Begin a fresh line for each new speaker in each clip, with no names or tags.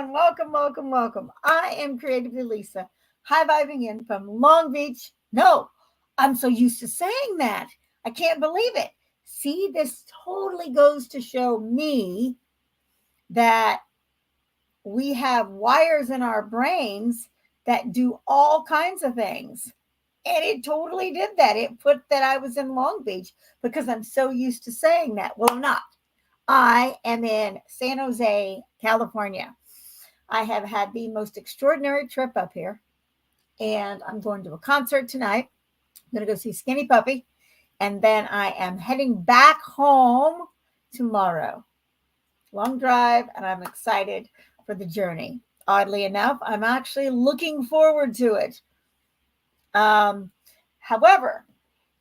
everyone. Welcome, welcome, welcome. I am Creatively Lisa, high vibing in from Long Beach. No, I'm so used to saying that. I can't believe it. See, this totally goes to show me that we have wires in our brains that do all kinds of things. And it totally did that. It put that I was in Long Beach because I'm so used to saying that. Well, I'm not. I am in San Jose, California. I have had the most extraordinary trip up here, and I'm going to a concert tonight. I'm going to go see Skinny Puppy, and then I am heading back home tomorrow. Long drive, and I'm excited for the journey. Oddly enough, I'm actually looking forward to it. Um, However,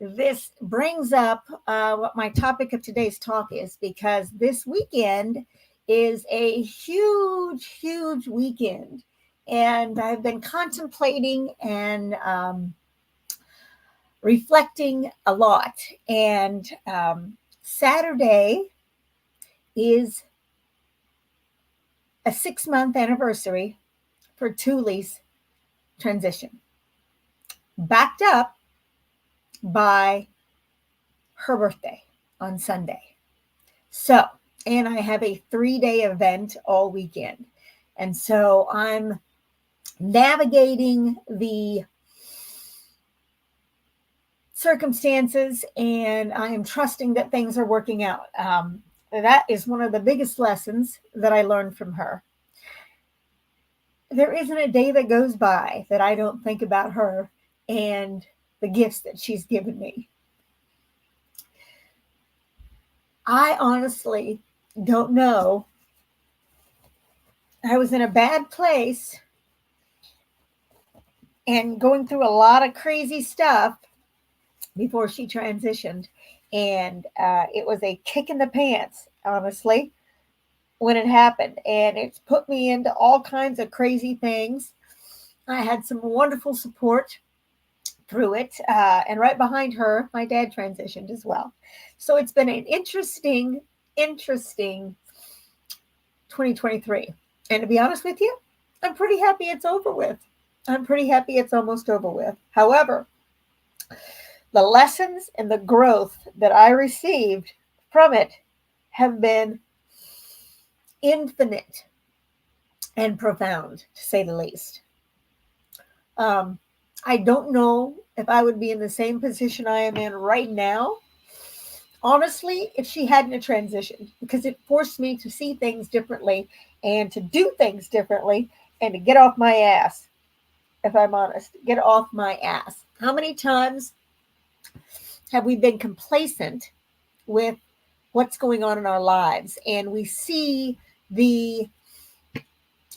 this brings up what my topic of today's talk is because this weekend is a huge, huge weekend. And I've been contemplating and reflecting a lot. And Saturday is a 6 month anniversary for Tulli's transition, backed up by her birthday on Sunday. So, and I have a 3 day event all weekend. And so I'm navigating the circumstances and I am trusting that things are working out. That is one of the biggest lessons that I learned from her. There isn't a day that goes by that I don't think about her and the gifts that she's given me. I honestly don't know. I was in a bad place and going through a lot of crazy stuff before she transitioned. And it was a kick in the pants, honestly, when it happened. And it's put me into all kinds of crazy things. I had some wonderful support through it. And right behind her, my dad transitioned as well. So it's been an interesting 2023. And to be honest with you, I'm pretty happy it's over with. I'm pretty happy it's almost over with. However, the lessons and the growth that I received from it have been infinite and profound, to say the least. Um, I don't know if I would be in the same position I am in right now, honestly, if she hadn't transitioned, because it forced me to see things differently and to do things differently and to get off my ass, if I'm honest, get off my ass. How many times have we been complacent with what's going on in our lives and we see the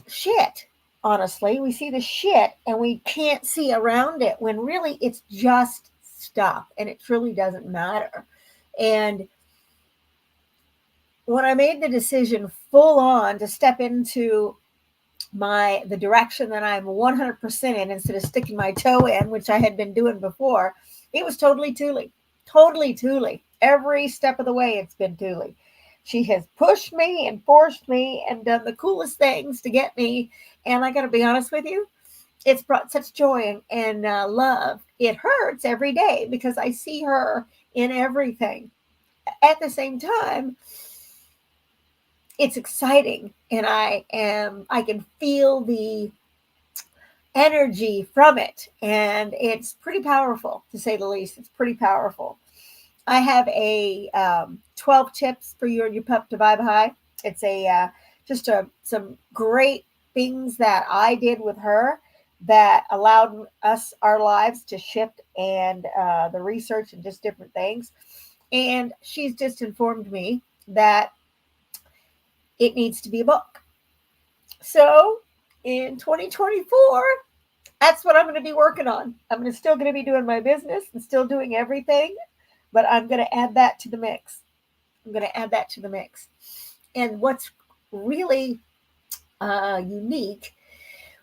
shit, honestly, we see the shit and we can't see around it when really it's just stuff and it truly doesn't matter. And when I made the decision full on to step into the direction that I'm 100% in instead of sticking my toe in, which I had been doing before, it was totally Tulli. Totally Tulli. Every step of the way, it's been Tulli. She has pushed me and forced me and done the coolest things to get me. And I got to be honest with you, it's brought such joy and love. It hurts every day because I see her in everything. At the same time, it's exciting and I can feel the energy from it and it's pretty powerful, to say the least. It's pretty powerful. I have a 12 tips for you and your pup to vibe high. It's some great things that I did with her that allowed us our lives to shift and the research and just different things. And she's just informed me that it needs to be a book. So in 2024, that's what I'm going to be working on. Still going to be doing my business and still doing everything, but I'm going to add that to the mix. And what's really unique,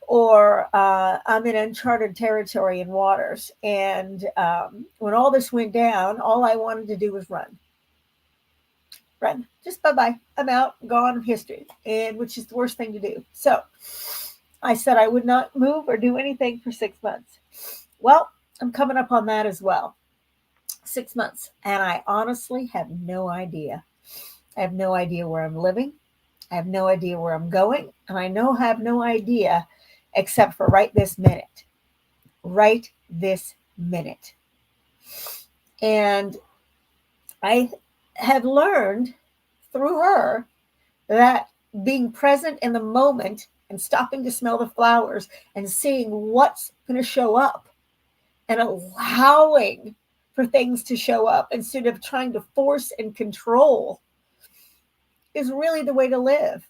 or I'm in uncharted territory and waters. And when all this went down, all I wanted to do was run. Run. Just bye-bye. I'm out, gone, history. And which is the worst thing to do. So I said I would not move or do anything for 6 months. Well, I'm coming up on that as well. 6 months. And I honestly have no idea. I have no idea where I'm living. I have no idea where I'm going. And I have no idea except for right this minute. Right this minute. And I have learned through her that being present in the moment and stopping to smell the flowers and seeing what's going to show up and allowing for things to show up instead of trying to force and control is really the way to live.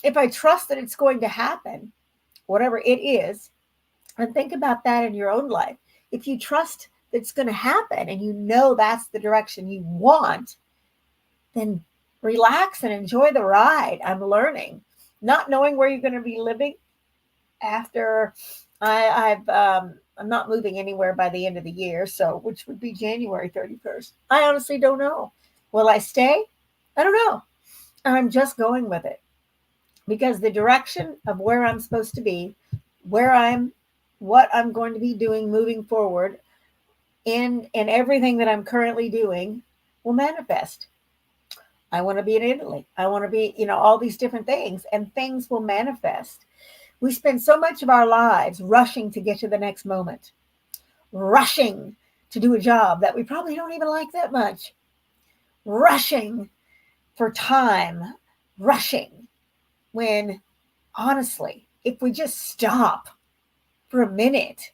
If I trust that it's going to happen, whatever it is, and think about that in your own life. If you trust that it's going to happen and you know that's the direction you want, then relax and enjoy the ride. I'm learning. Not knowing where you're going to be living after I'm not moving anywhere by the end of the year, so which would be January 31st. I honestly don't know. Will I stay? I don't know. I'm just going with it because the direction of where I'm supposed to be, what I'm going to be doing moving forward in everything that I'm currently doing will manifest. I want to be in Italy. I want to be, all these different things, and things will manifest. We spend so much of our lives rushing to get to the next moment, rushing to do a job that we probably don't even like that much, rushing for time, rushing when honestly, if we just stop for a minute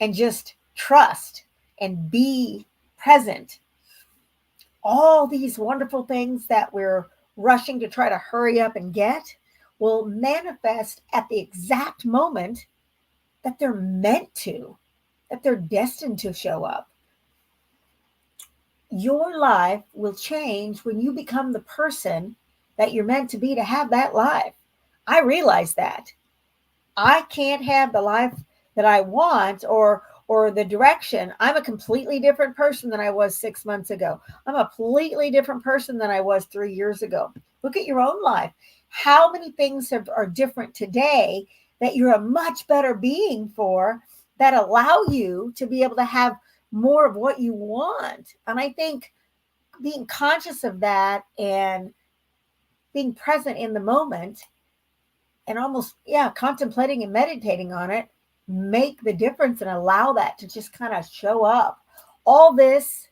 and just trust and be present, all these wonderful things that we're rushing to try to hurry up and get will manifest at the exact moment that they're meant to, that they're destined to show up. Your life will change when you become the person that you're meant to be to have that life. I realize that. I can't have the life that I want or the direction. I'm a completely different person than I was 6 months ago. I'm a completely different person than I was 3 years ago. Look at your own life. How many things are different today that you're a much better being for that allow you to be able to have more of what you want? And I think being conscious of that and being present in the moment and almost, contemplating and meditating on it, make the difference and allow that to just kind of show up. All this,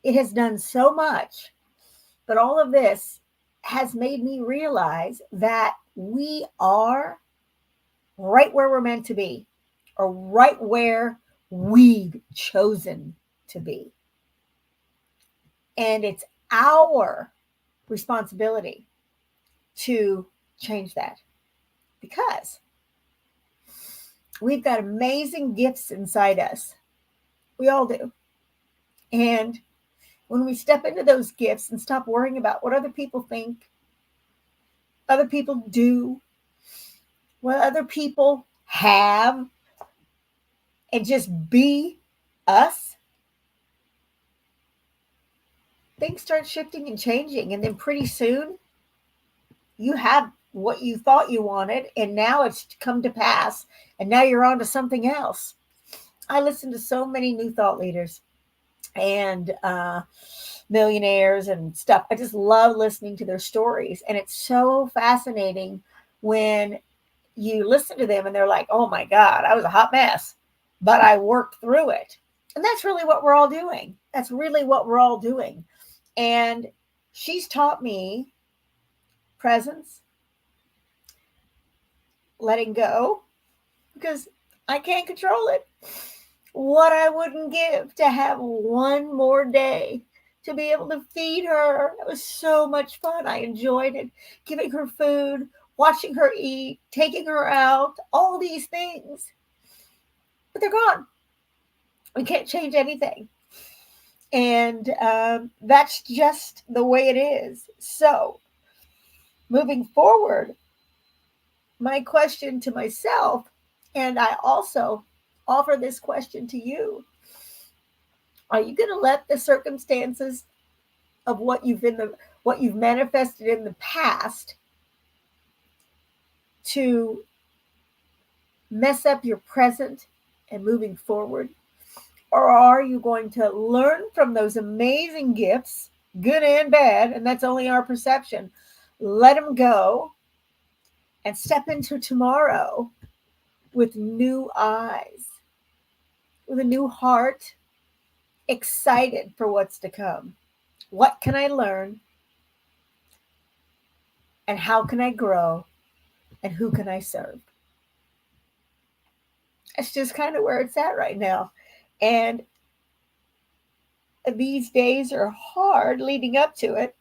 it has done so much, but all of this has made me realize that we are right where we're meant to be, or right where we've chosen to be. And it's our responsibility to change that because we've got amazing gifts inside us. We all do. And when we step into those gifts and stop worrying about what other people think, other people do, what other people have, and just be us, things start shifting and changing. And then pretty soon, you have what you thought you wanted, and now it's come to pass, and now you're on to something else. I listen to so many new thought leaders and millionaires and stuff. I just love listening to their stories. And it's so fascinating when you listen to them and they're like, oh my God, I was a hot mess, but I worked through it. And that's really what we're all doing. That's really what we're all doing. And she's taught me presence, letting go, because I can't control it. What I wouldn't give to have one more day to be able to feed her. It was so much fun. I enjoyed it. Giving her food, watching her eat, taking her out, all these things. But they're gone. We can't change anything. And that's just the way it is. So, moving forward, my question to myself, and I also offer this question to you. Are you going to let the circumstances of what you've manifested in the past to mess up your present and moving forward? Or are you going to learn from those amazing gifts, good and bad, and that's only our perception, let them go and step into tomorrow with new eyes, with a new heart, excited for what's to come? What can I learn? And how can I grow? And who can I serve? It's just kind of where it's at right now. And these days are hard leading up to it.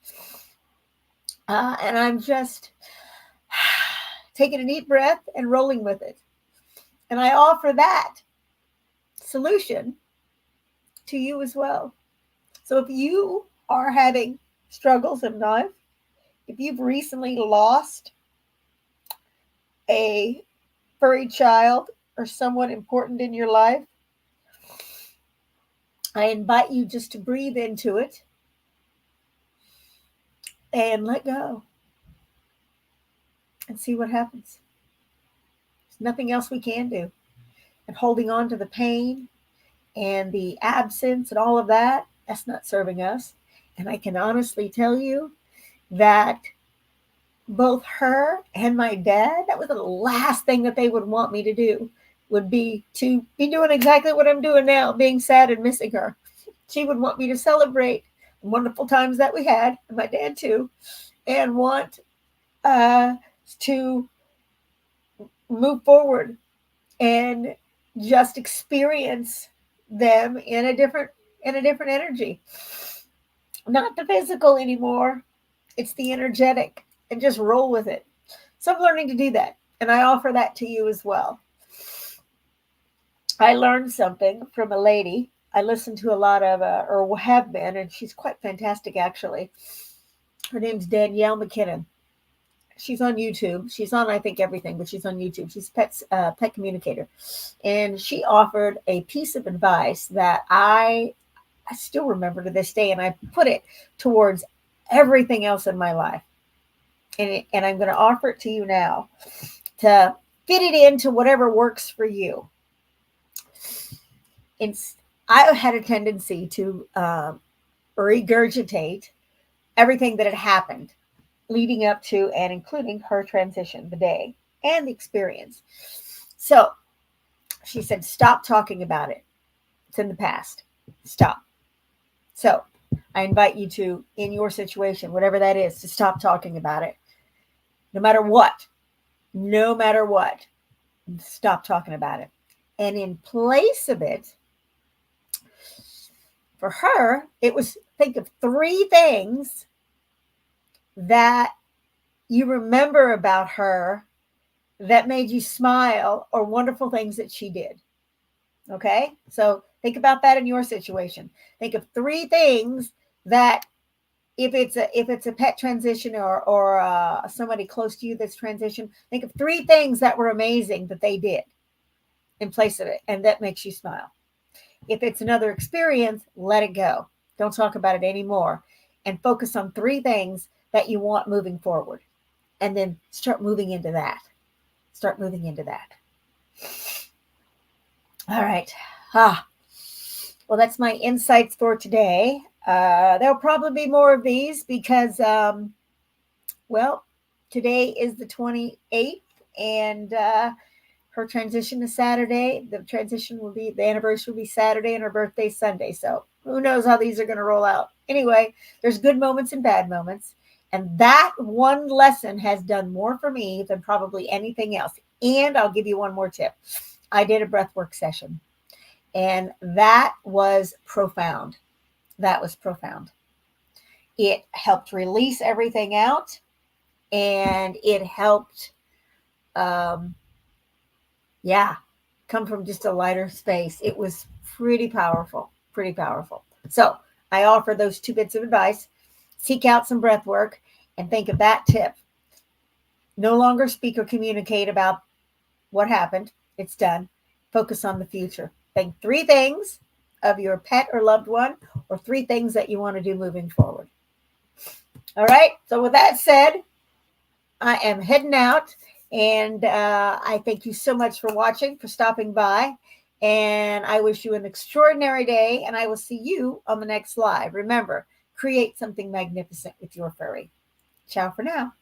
And I'm just taking a deep breath and rolling with it. And I offer that solution to you as well. So if you are having struggles in life, if you've recently lost a furry child or someone important in your life, I invite you just to breathe into it and let go and see what happens. There's nothing else we can do. And holding on to the pain and the absence and all of that, that's not serving us. And I can honestly tell you that both her and my dad, that was the last thing that they would want me to do, would be to be doing exactly what I'm doing now, being sad and missing her. She would want me to celebrate the wonderful times that we had, and my dad too, and want to move forward and just experience them in a different energy. Not the physical anymore. It's the energetic, and just roll with it. So I'm learning to do that, and I offer that to you as well. I learned something from a lady. I listen to a lot of, or have been, and she's quite fantastic actually. Her name's Danielle McKinnon. She's on YouTube. She's on, I think, everything, but she's on YouTube. She's pet communicator. And she offered a piece of advice that I still remember to this day, and I put it towards everything else in my life. And I'm going to offer it to you now to fit it into whatever works for you. I had a tendency to regurgitate everything that had happened leading up to and including her transition, the day and the experience. So she said, stop talking about it. It's in the past. Stop. So I invite you to, in your situation, whatever that is, to stop talking about it. No matter what, stop talking about it. And in place of it, for her, it was, think of 3 things that you remember about her that made you smile, or wonderful things that she did. Okay? So think about that in your situation. Think of 3 things that, if it's a pet transition or somebody close to you that's transitioned, think of 3 things that were amazing that they did in place of it, and that makes you smile. If it's another experience, let it go. Don't talk about it anymore, and focus on 3 things that you want moving forward, and then start moving into that. All right. Well, that's my insights for today. There'll probably be more of these because, today is the 28th, and her transition is Saturday. The anniversary will be Saturday, and her birthday's Sunday. So who knows how these are going to roll out. Anyway, there's good moments and bad moments. And that one lesson has done more for me than probably anything else. And I'll give you one more tip. I did a breathwork session, and that was profound. It helped release everything out, and it helped, come from just a lighter space. It was pretty powerful. So I offer those 2 bits of advice. Seek out some breath work and think of that tip. No longer speak or communicate about what happened. It's done. Focus on the future. Think 3 things of your pet or loved one, or 3 things that you want to do moving forward. All right. So with that said, I am heading out, and I thank you so much for watching, for stopping by, and I wish you an extraordinary day. And I will see you on the next live. Remember, create something magnificent with your furry. Ciao for now.